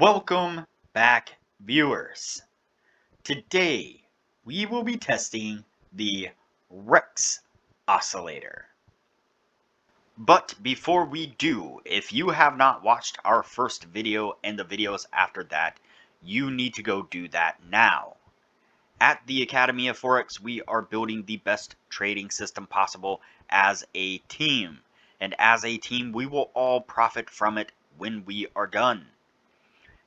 Welcome back, viewers. Today, we will be testing the Rex Oscillator. But before we do, if you have not watched our first video and the videos after that, you need to go do that now. At the Academy of Forex, we are building the best trading system possible as a team. And as a team, we will all profit from it when we are done.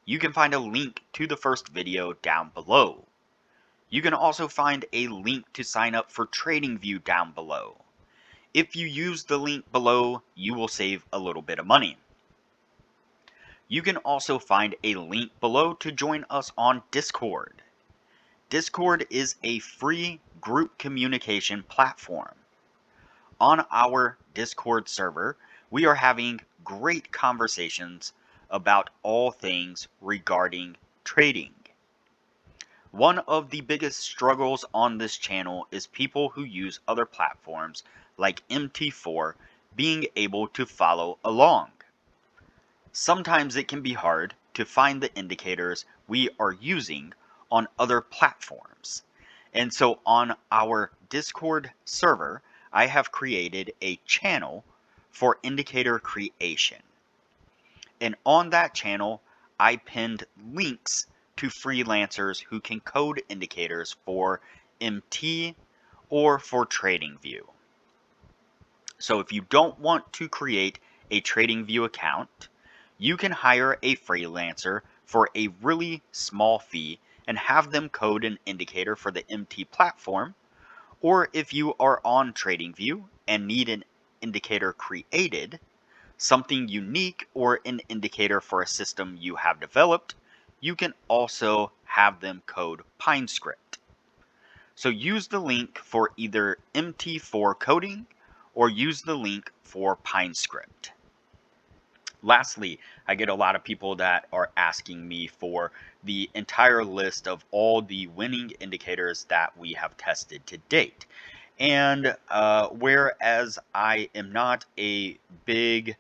You can find a link to the first video down below. You can also find a link to sign up for TradingView down below. If you use the link below, you will save a little bit of money. You can also find a link below to join us on Discord. Discord is a free group communication platform. On our Discord server, we are having great conversations about all things regarding trading. One of the biggest struggles on this channel is people who use other platforms like MT4 being able to follow along. Sometimes it can be hard to find the indicators we are using on other platforms. And so on our Discord server, I have created a channel for indicator creation. And on that channel, I pinned links to freelancers who can code indicators for MT or for TradingView. So if you don't want to create a TradingView account, you can hire a freelancer for a really small fee and have them code an indicator for the MT platform. Or if you are on TradingView and need an indicator created, something unique or an indicator for a system you have developed, you can also have them code PineScript. So use the link for either MT4 coding or use the link for PineScript. Lastly, I get a lot of people that are asking me for the entire list of all the winning indicators that we have tested to date. And whereas I am not a big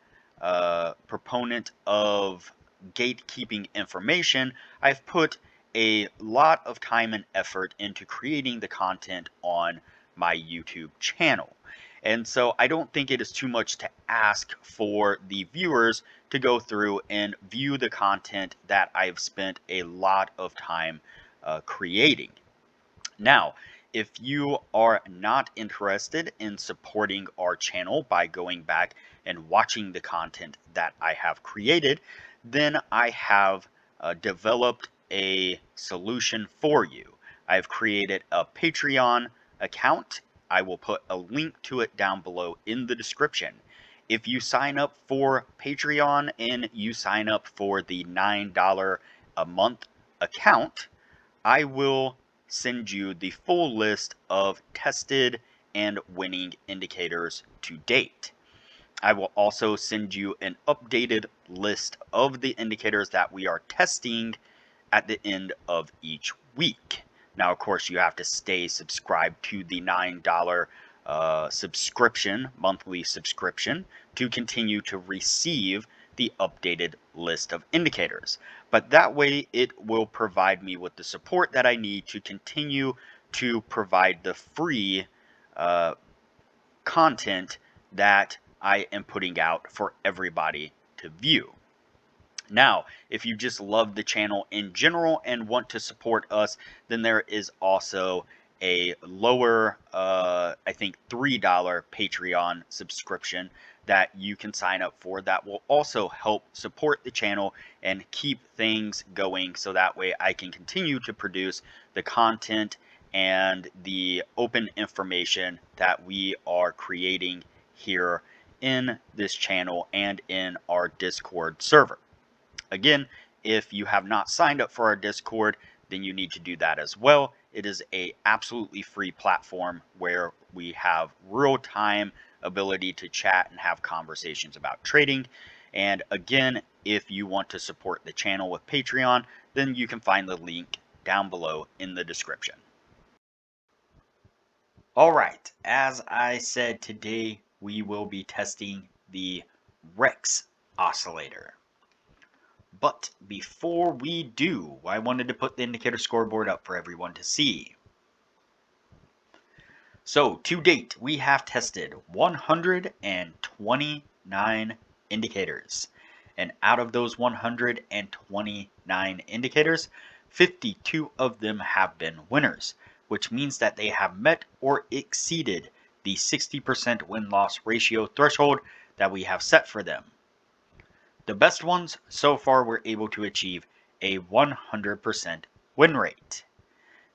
proponent of gatekeeping information, I've put a lot of time and effort into creating the content on my YouTube channel. And so I don't think it is too much to ask for the viewers to go through and view the content that I've spent a lot of time creating. Now, if you are not interested in supporting our channel by going back and watching the content that I have created, then I have developed a solution for you. I've created a Patreon account. I will put a link to it down below in the description. If you sign up for Patreon and you sign up for the $9 a month account, I will send you the full list of tested and winning indicators to date. I will also send you an updated list of the indicators that we are testing at the end of each week. Now, of course, you have to stay subscribed to the $9 monthly subscription, to continue to receive the updated list of indicators. But that way it will provide me with the support that I need to continue to provide the free content that I am putting out for everybody to view. Now, if you just love the channel in general and want to support us, then there is also a lower, I think $3 Patreon subscription that you can sign up for that will also help support the channel and keep things going, so that way I can continue to produce the content and the open information that we are creating here in this channel and in our Discord server. Again, if you have not signed up for our Discord, then you need to do that as well. It is a absolutely free platform where we have real-time ability to chat and have conversations about trading. And again, if you want to support the channel with Patreon, then you can find the link down below in the description. All right, as I said, today we will be testing the Rex Oscillator. But before we do, I wanted to put the indicator scoreboard up for everyone to see. So to date, we have tested 129 indicators. And out of those 129 indicators, 52 of them have been winners, which means that they have met or exceeded the 60% win-loss ratio threshold that we have set for them. The best ones so far were able to achieve a 100% win rate.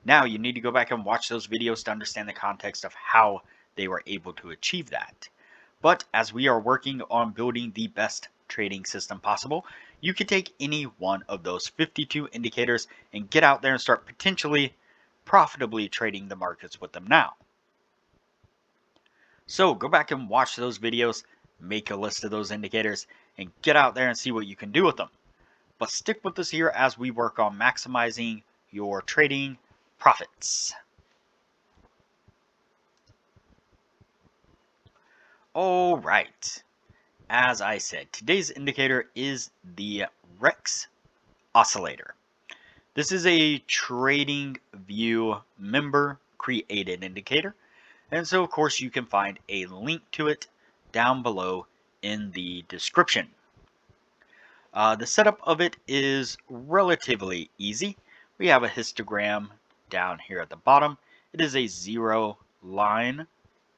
Now you need to go back and watch those videos to understand the context of how they were able to achieve that. But as we are working on building the best trading system possible, you can take any one of those 52 indicators and get out there and start potentially profitably trading the markets with them now. So go back and watch those videos, make a list of those indicators, and get out there and see what you can do with them. But stick with us here as we work on maximizing your trading profits. All right. As I said, today's indicator is the Rex Oscillator. This is a trading view member created indicator. And so of course you can find a link to it down below in the description. The setup of it is relatively easy. We have a histogram down here at the bottom. It is a 0 line,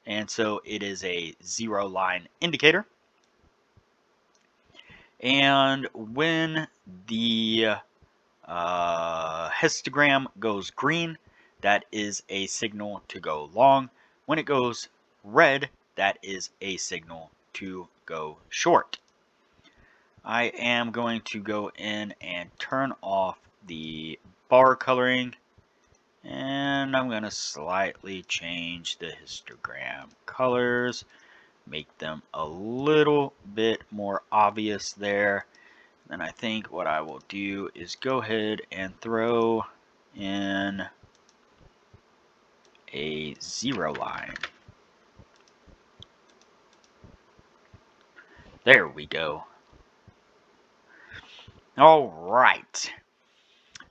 and so it is a 0 line indicator. And when the histogram goes green, that is a signal to go long. When it goes red, that is a signal to go short. I am going to go in and turn off the bar coloring, and I'm going to slightly change the histogram colors, make them a little bit more obvious there. Then I think what I will do is go ahead and throw in a 0 line. There we go. All right.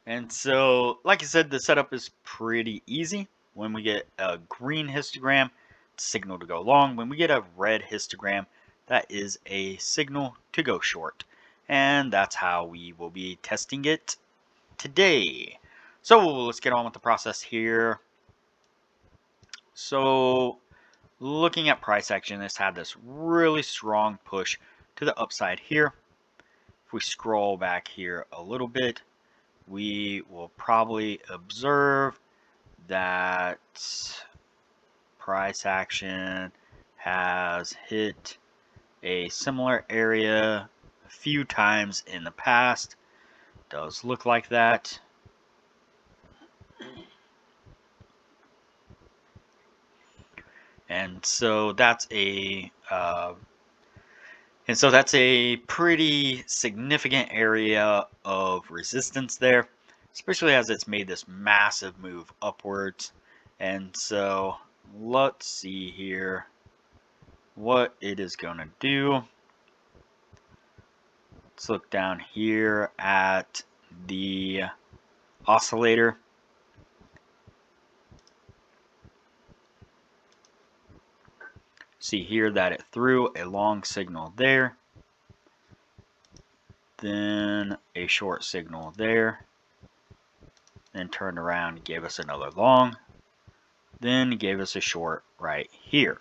And so, like I said, the setup is pretty easy. When we get a green histogram, signal to go long. When we get a red histogram, that is a signal to go short. And that's how we will be testing it today. So let's get on with the process here. So looking at price action, this had this really strong push to the upside here. If we scroll back here a little bit, we will probably observe that price action has hit a similar area a few times in the past. Does look like that. And so that's a pretty significant area of resistance there, especially as it's made this massive move upwards. And so let's see here what it is going to do. Let's look down here at the oscillator. See here that it threw a long signal there, then a short signal there, then turned around and gave us another long, then gave us a short right here.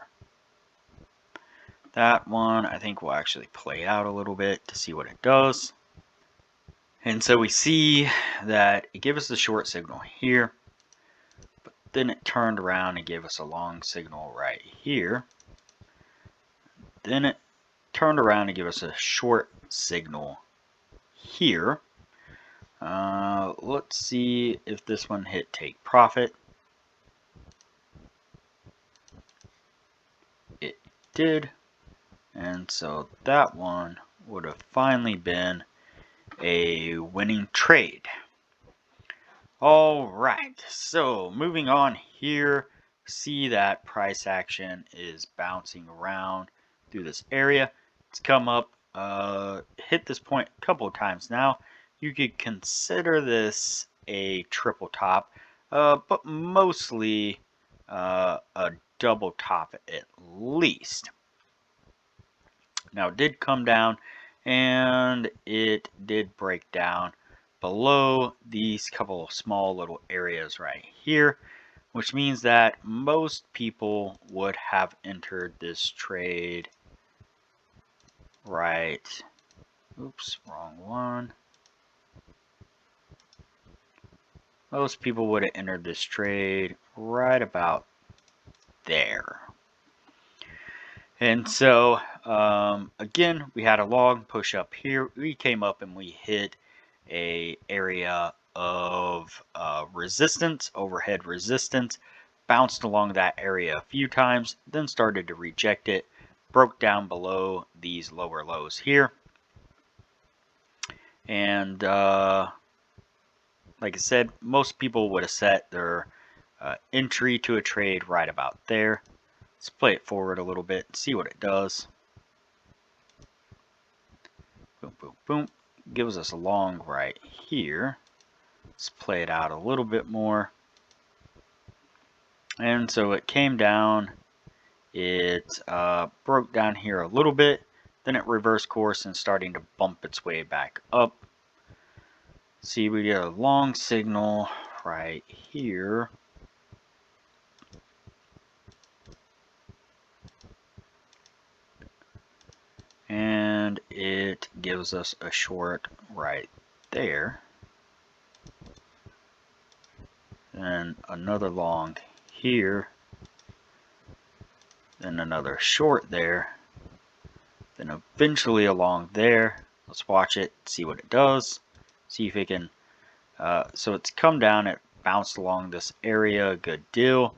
That one I think will actually play out a little bit to see what it does. And so we see that it gave us the short signal here, but then it turned around and gave us a long signal right here. Then it turned around and gave us a short signal here. Let's see if this one hit take profit. It did. And so that one would have finally been a winning trade. All right, so moving on here, see that price action is bouncing around through this area. It's come up, hit this point a couple of times now, You could consider this a triple top, but mostly a double top at least. Now it did come down and it did break down below these couple of small little areas right here, which means that most people would have entered this trade right. Oops, wrong one. Most people would have entered this trade right about there. And so, again, we had a long push up here. We came up and we hit a area of resistance, overhead resistance, bounced along that area a few times, then started to reject it, broke down below these lower lows here. And like I said, most people would have set their entry to a trade right about there. Let's play it forward a little bit and see what it does. Boom, boom, boom. Gives us a long right here. Let's play it out a little bit more. And so it came down. It broke down here a little bit. Then it reversed course and starting to bump its way back up. See, we get a long signal right here. And it gives us a short right there. Then another long here. Then another short there. Then eventually along there. Let's watch it, see what it does. See if it can. So it's come down, it bounced along this area a good deal.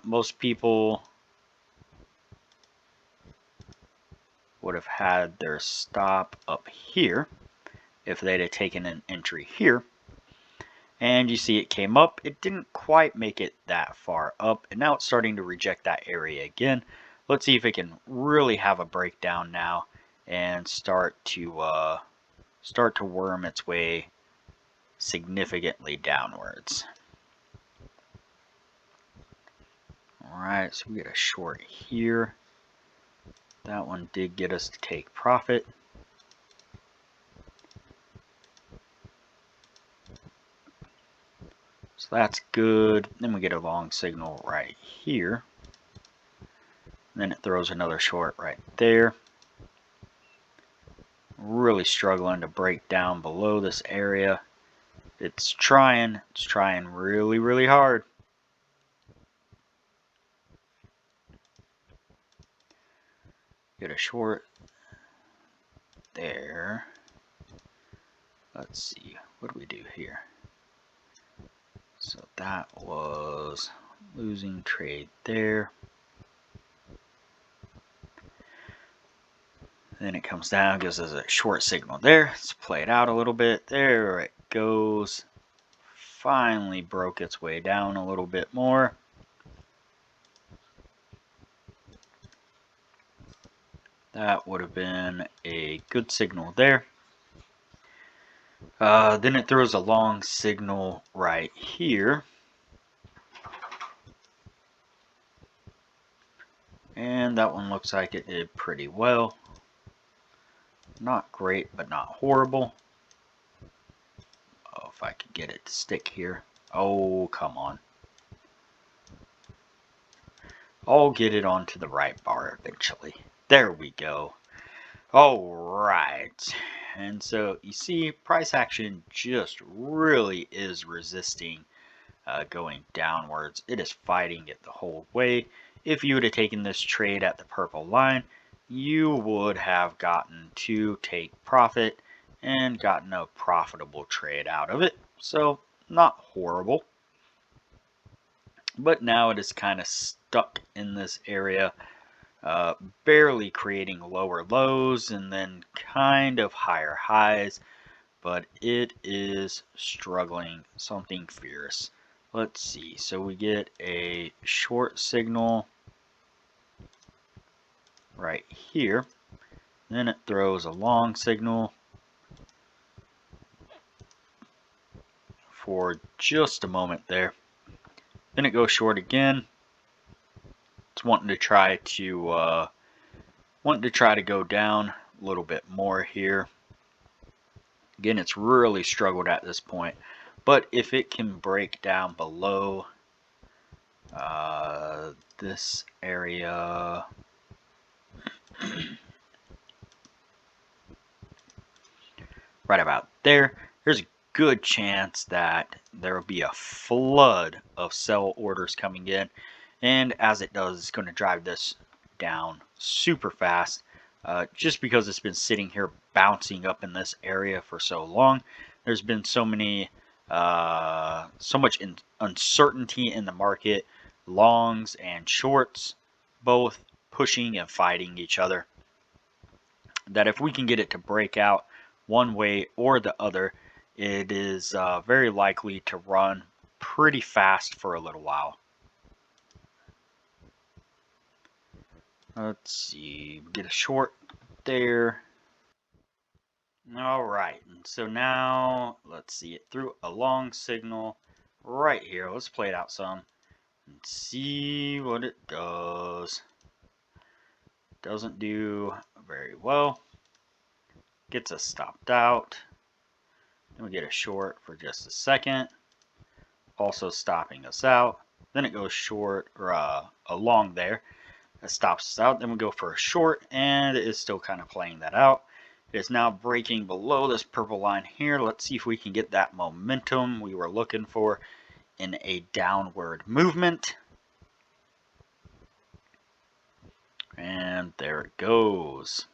Most people would have had their stop up here if they'd have taken an entry here. And you see it came up. It didn't quite make it that far up, and now it's starting to reject that area again. Let's see if it can really have a breakdown now and start to worm its way significantly downwards. Alright, so we get a short here. That one did get us to take profit. So that's good. Then we get a long signal right here. Then it throws another short right there. Really struggling to break down below this area. It's trying really, really hard. Get a short there. Let's see, what do we do here? So that was losing trade there. Then it comes down, gives us a short signal there. Let's play it out a little bit. There it goes. Finally broke its way down a little bit more. That would have been a good signal there. Then it throws a long signal right here. And that one looks like it did pretty well. Not great, but not horrible. Oh, if I could get it to stick here. Oh, come on. I'll get it onto the right bar eventually. There we go. Alright. And so you see, price action just really is resisting going downwards. It is fighting it the whole way. If you would have taken this trade at the purple line, you would have gotten to take profit and gotten a profitable trade out of it. So not horrible. But now it is kind of stuck in this area, barely creating lower lows and then kind of higher highs, but it is struggling something fierce. Let's see, so we get a short signal right here, then it throws a long signal, for just a moment there. Then it goes short again. It's wanting to try to go down a little bit more here. Again, it's really struggled at this point, but if it can break down below this area, right about there, there's a good chance that there will be a flood of sell orders coming in, and as it does, it's going to drive this down super fast, just because it's been sitting here bouncing up in this area for so long. There's been so much uncertainty in the market, longs and shorts both pushing and fighting each other, that if we can get it to break out one way or the other, it is very likely to run pretty fast for a little while. Let's see, get a short there. All right, and so now let's see, it threw a long signal right here. Let's play it out some and see what it does. Doesn't do very well. Gets us stopped out. Then we get a short for just a second, also stopping us out. Then it goes short, or a long there. That stops us out. Then we go for a short, and it is still kind of playing that out. It is now breaking below this purple line here. Let's see if we can get that momentum we were looking for in a downward movement. And there it goes.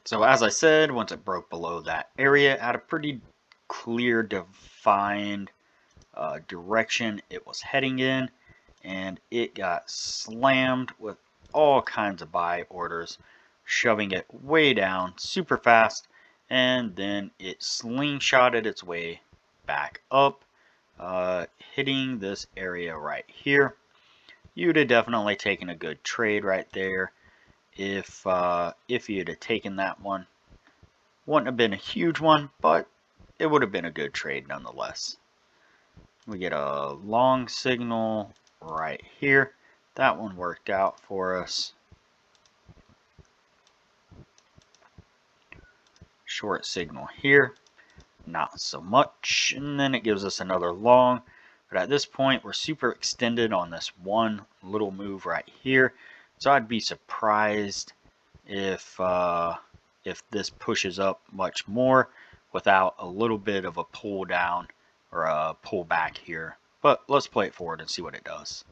So as I said, once it broke below that area, it had a pretty clear, defined direction it was heading in, and it got slammed with all kinds of buy orders, shoving it way down super fast, and then it slingshotted its way back up, hitting this area right here. You'd have definitely taken a good trade right there if you'd have taken that one. Wouldn't have been a huge one, but it would have been a good trade nonetheless. We get a long signal right here. That one worked out for us. Short signal here, not so much. And then it gives us another long. But at this point, we're super extended on this one little move right here. So I'd be surprised if this pushes up much more without a little bit of a pull down or a pull back here. But let's play it forward and see what it does.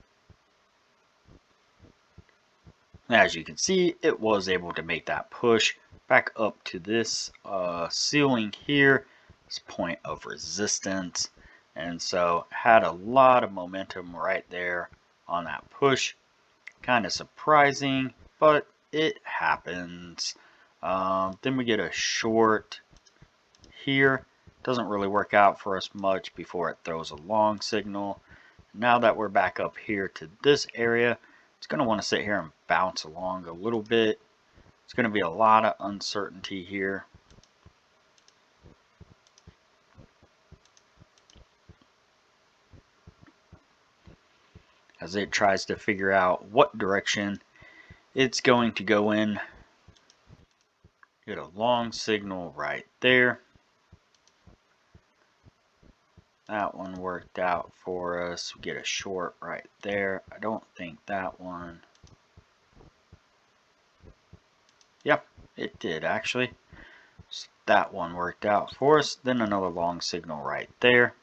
As you can see, it was able to make that push back up to this ceiling here, this point of resistance, and so had a lot of momentum right there on that push. Kind of surprising, but it happens. Then we get a short here. Doesn't really work out for us much before it throws a long signal. Now that we're back up here to this area, it's going to want to sit here and bounce along a little bit. It's going to be a lot of uncertainty here. As it tries to figure out what direction it's going to go in. Get a long signal right there. That one worked out for us. We get a short right there. I don't think that one. Yep, it did actually. So that one worked out for us. Then another long signal right there.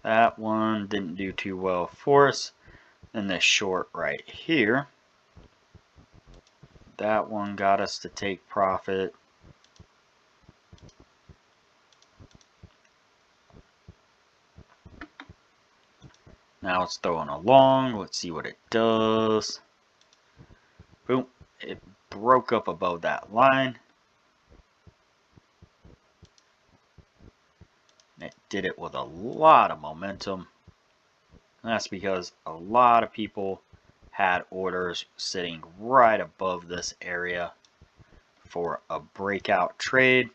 That one didn't do too well for us. Then this short right here. That one got us to take profit. Now it's throwing a long. Let's see what it does. Boom. It broke up above that line. It did it with a lot of momentum. And that's because a lot of people had orders sitting right above this area for a breakout trade.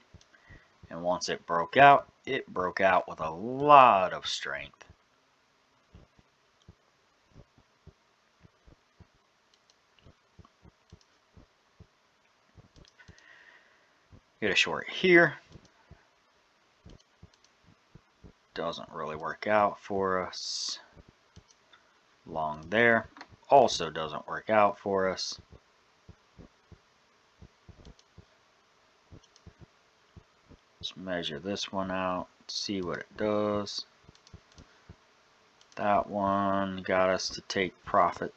And once it broke out with a lot of strength. Get a short here. Doesn't really work out for us. Long there. Also doesn't work out for us. Let's measure this one out. See what it does. That one got us to take profit.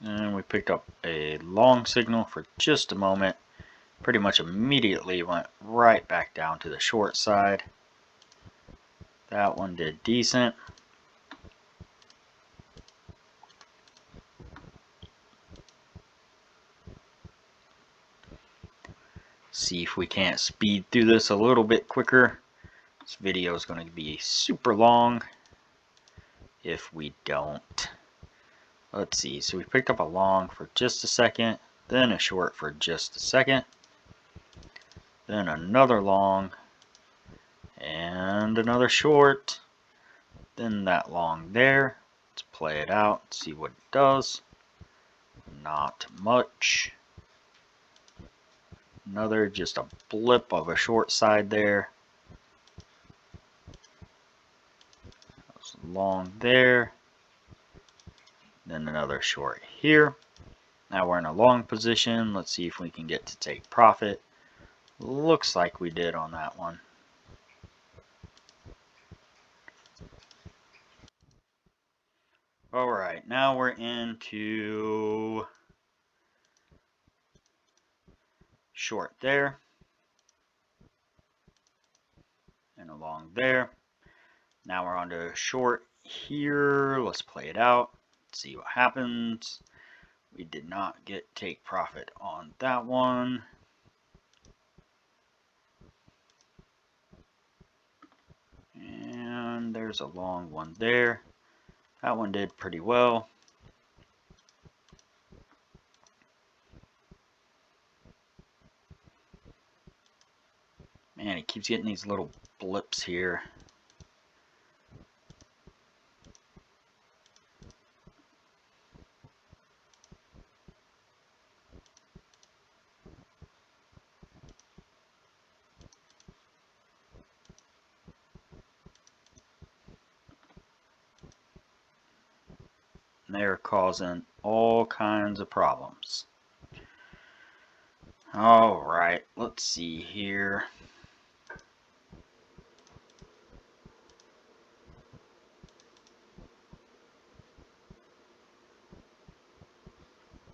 And we picked up a long signal for just a moment. Pretty much immediately went right back down to the short side. That one did decent. See if we can't speed through this a little bit quicker. This video is going to be super long if we don't. Let's see, so we picked up a long for just a second, then a short for just a second, then another long, and another short, then that long there. Let's play it out, see what it does. Not much. Another, just a blip of a short side there. Long there. Then another short here. Now we're in a long position. Let's see if we can get to take profit. Looks like we did on that one. Alright, now we're into short there. And along there. Now we're on to short here. Let's play it out. See what happens. We did not take profit on that one. And there's a long one there. That one did pretty well. Man, it keeps getting these little blips here. They're causing all kinds of problems. Alright, let's see here.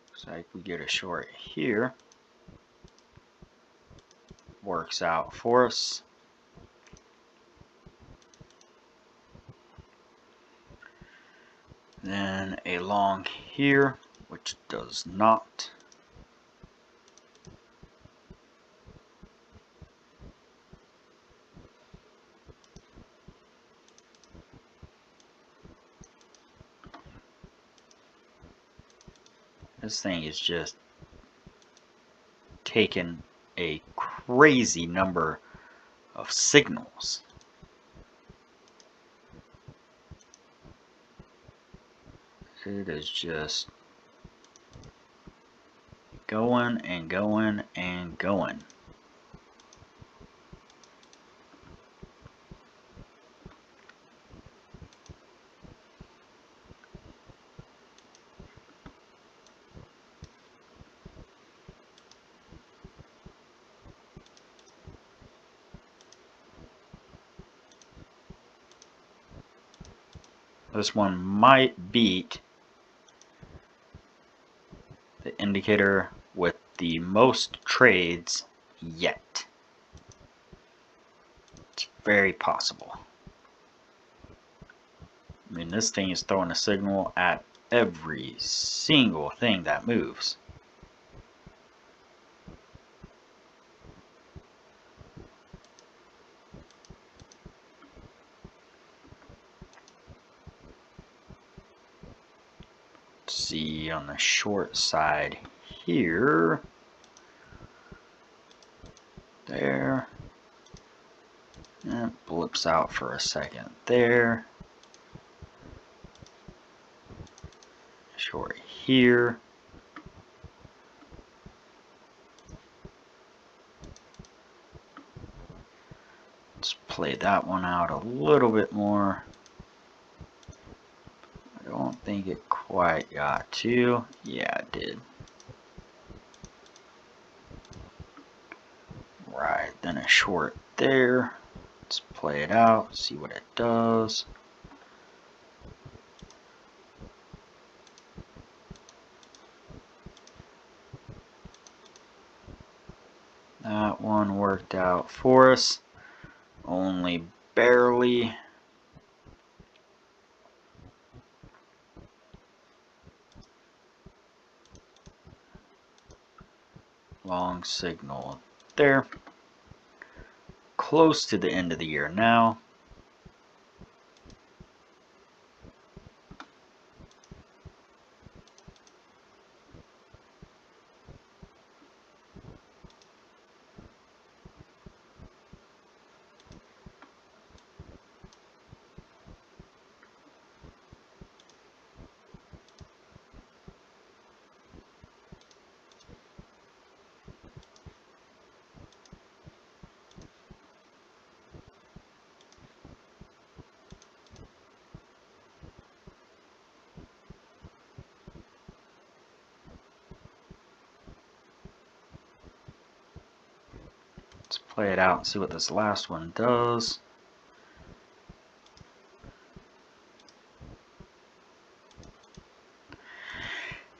Looks like we get a short here. Works out for us. Then a long here, which does not. This thing is just taking a crazy number of signals. It is just going and going and going. This one might beat the indicator with the most trades yet. It's very possible. I mean, this thing is throwing a signal at every single thing that moves. Let's see on the short side here. There. And it blips out for a second there. Short here. Let's play that one out a little bit more. I don't think it quite got to. Yeah, it did. Right, then a short there. Let's play it out, see what it does. That one worked out for us, only barely. Long signal there. Close to the end of the year now. Let's play it out and see what this last one does.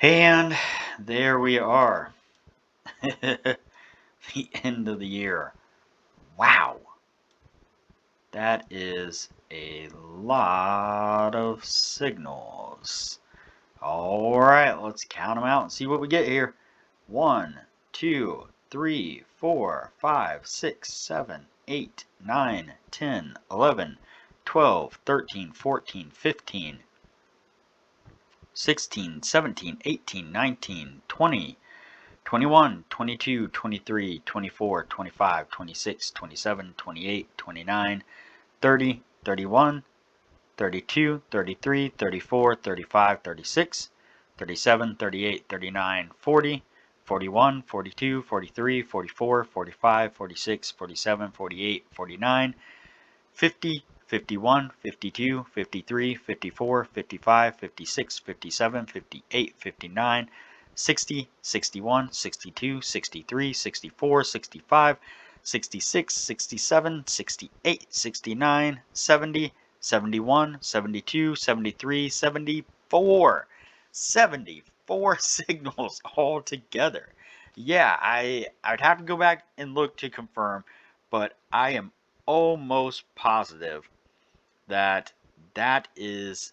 And there we are. The end of the year. Wow. That is a lot of signals. All right, let's count them out and see what we get here. 1, 2, 3, 4, 5, 6, 7, 8, 9, 10, 11, 12, 13, 14, 15, 16, 17, 18, 19, 20, 21, 22, 23, 24, 25, 26, 27, 28, 29, 30, 31, 32, 33, 34, 35, 36, 37, 38, 39, 40, 41, 42, 43, 44, 45, 46, 47, 48, 49, 50, 51, 52, 53, 54, 55, 56, 57, 58, 59, 60, 61, 62, 63, 64, 65, 66, 67, 68, 69, 70, 71, 72, 73, 74. 74 signals all together. Yeah, I'd have to go back and look to confirm, but I am almost positive that that is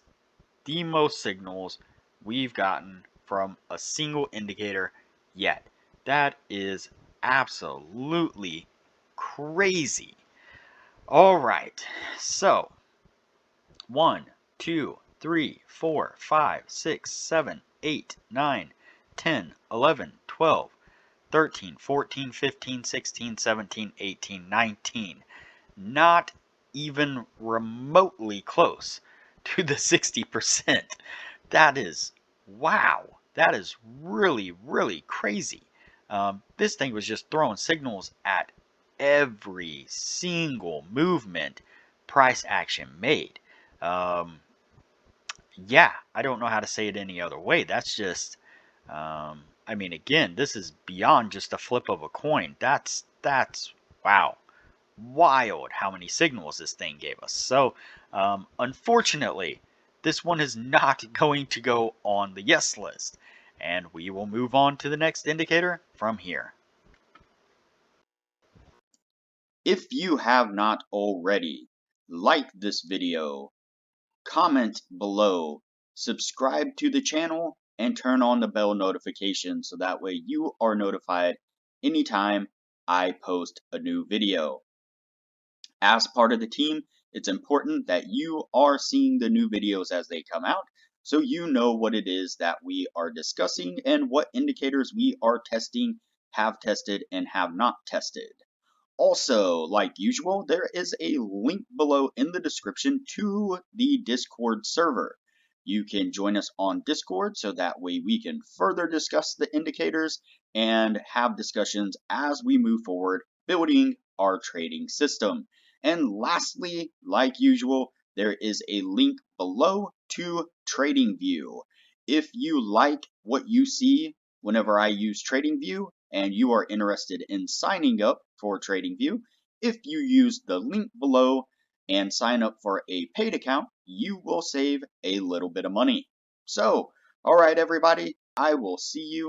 the most signals we've gotten from a single indicator yet. That is absolutely crazy. All right, so 1, 2, 3, 4, 5, 6, 7, 8, 9, 10, 11, 12, 13, 14, 15, 16, 17, 18, 19. Not even remotely close to the 60%. That is, wow, that is really, really crazy. This thing was just throwing signals at every single movement price action made. Yeah, I don't know how to say it any other way. That's just, I mean, again, this is beyond just a flip of a coin. That's wow, wild how many signals this thing gave us. So, unfortunately, this one is not going to go on the yes list. and we will move on to the next indicator from here. If you have not already, like this video, comment below, subscribe to the channel, and turn on the bell notification so that way you are notified anytime I post a new video. As part of the team, it's important that you are seeing the new videos as they come out so you know what it is that we are discussing and what indicators we are testing, have tested, and have not tested. Also, like usual, there is a link below in the description to the Discord server. You can join us on Discord so that way we can further discuss the indicators and have discussions as we move forward building our trading system. And lastly, like usual, there is a link below to TradingView. If you like what you see whenever I use TradingView and you are interested in signing up for TradingView, if you use the link below and sign up for a paid account, you will save a little bit of money. So, all right, everybody, I will see you